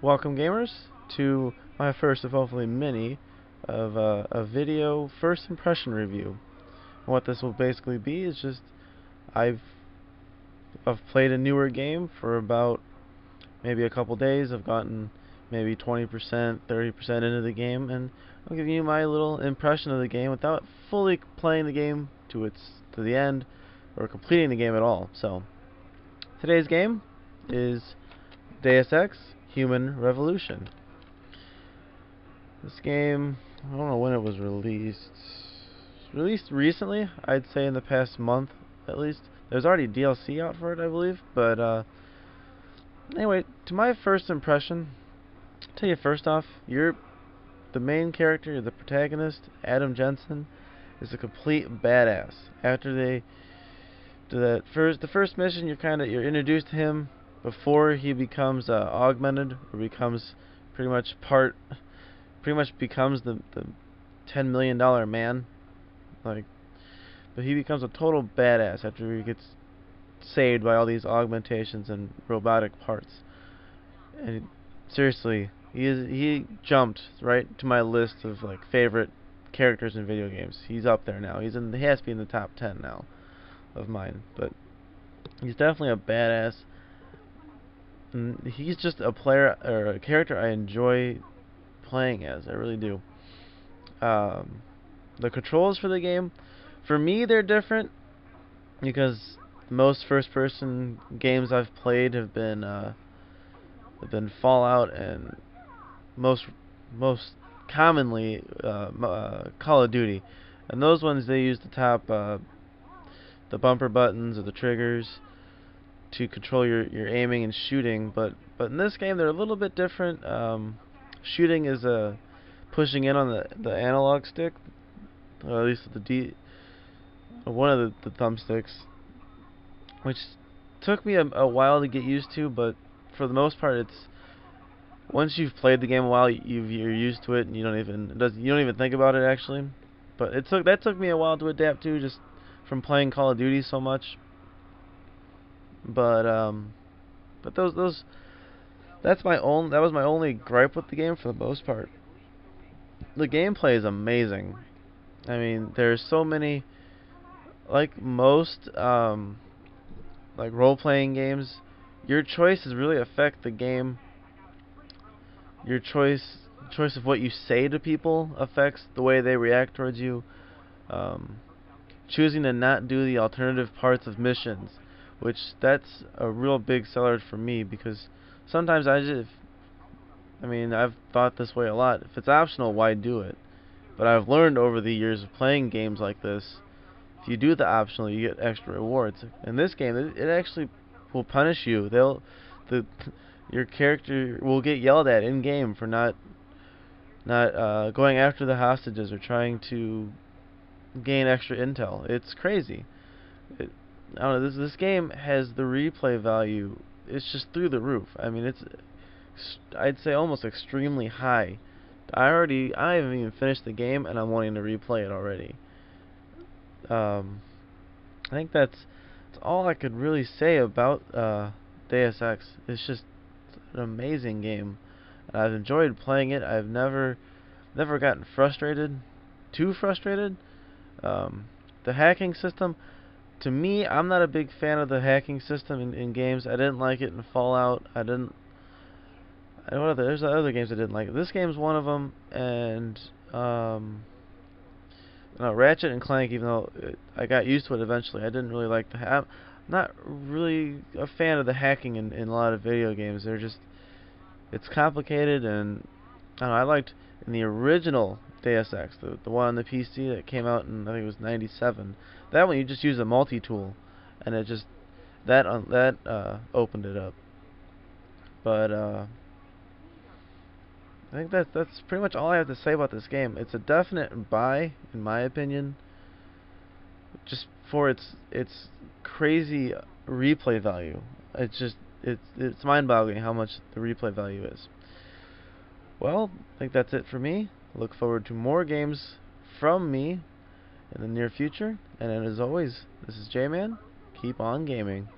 Welcome, gamers, to my first of hopefully many of a video first impression review. And what this will basically be is just I've played a newer game for about maybe a couple days. I've gotten maybe 20%, 30% into the game, and I'm giving you my little impression of the game without fully playing the game to the end or completing the game at all. So today's game is Deus Ex Human Revolution. This game, I don't know when it was released. Released recently, I'd say in the past month at least. There's already DLC out for it, I believe. But anyway, to my first impression, I'll tell you first off, you're the main character, you're the protagonist, Adam Jensen, is a complete badass. After they do the first mission, you're introduced to him before he becomes augmented, or becomes pretty much becomes the $10 million man, but he becomes a total badass after he gets saved by all these augmentations and robotic parts. And seriously, he jumped right to my list of favorite characters in video games. He's up there now. He has to be in the top 10 now of mine. But he's definitely a badass. And he's just a player or a character I enjoy playing as. I really do. The controls for the game, for me, they're different because most first-person games I've played have been Fallout, and most commonly Call of Duty. And those ones, they use the bumper buttons or the triggers to control your aiming and shooting, but in this game they're a little bit different. Shooting is pushing in on the analog stick, or at least one of the thumbsticks, which took me a while to get used to, but for the most part, once you've played the game a while, you're used to it, and you don't even think about it actually. But that took me a while to adapt to, just from playing Call of Duty so much. But that was my only gripe with the game for the most part. The gameplay is amazing. I mean, there's so many, like most role-playing games, your choices really affect the game. Your choice of what you say to people affects the way they react towards you. Choosing to not do the alternative parts of missions, which that's a real big seller for me, because sometimes I've thought this way a lot. If it's optional, why do it? But I've learned over the years of playing games like this, if you do the optional, you get extra rewards. In this game, it actually will punish you. Your character will get yelled at in game for not going after the hostages or trying to gain extra intel. It's crazy. I don't know. This game has the replay value. It's just through the roof. I mean, I'd say almost extremely high. I haven't even finished the game, and I'm wanting to replay it already. I think that's all I could really say about Deus Ex. It's just an amazing game. I've enjoyed playing it. I've never gotten too frustrated. The hacking system, to me, I'm not a big fan of the hacking system in games. I didn't like it in Fallout. There's other games I didn't like. This game's one of them, and Ratchet and Clank, even though I got used to it eventually, I didn't really like I'm not really a fan of the hacking in a lot of video games. It's complicated, and I don't know, I liked in the original Deus Ex, the one on the PC that came out in, I think it was '97. That one you just use a multi-tool, and it just that opened it up. But I think that's pretty much all I have to say about this game. It's a definite buy, in my opinion, just for its crazy replay value. It's mind-boggling how much the replay value is. Well, I think that's it for me. Look forward to more games from me in the near future. And as always, this is JayMan. Keep on gaming.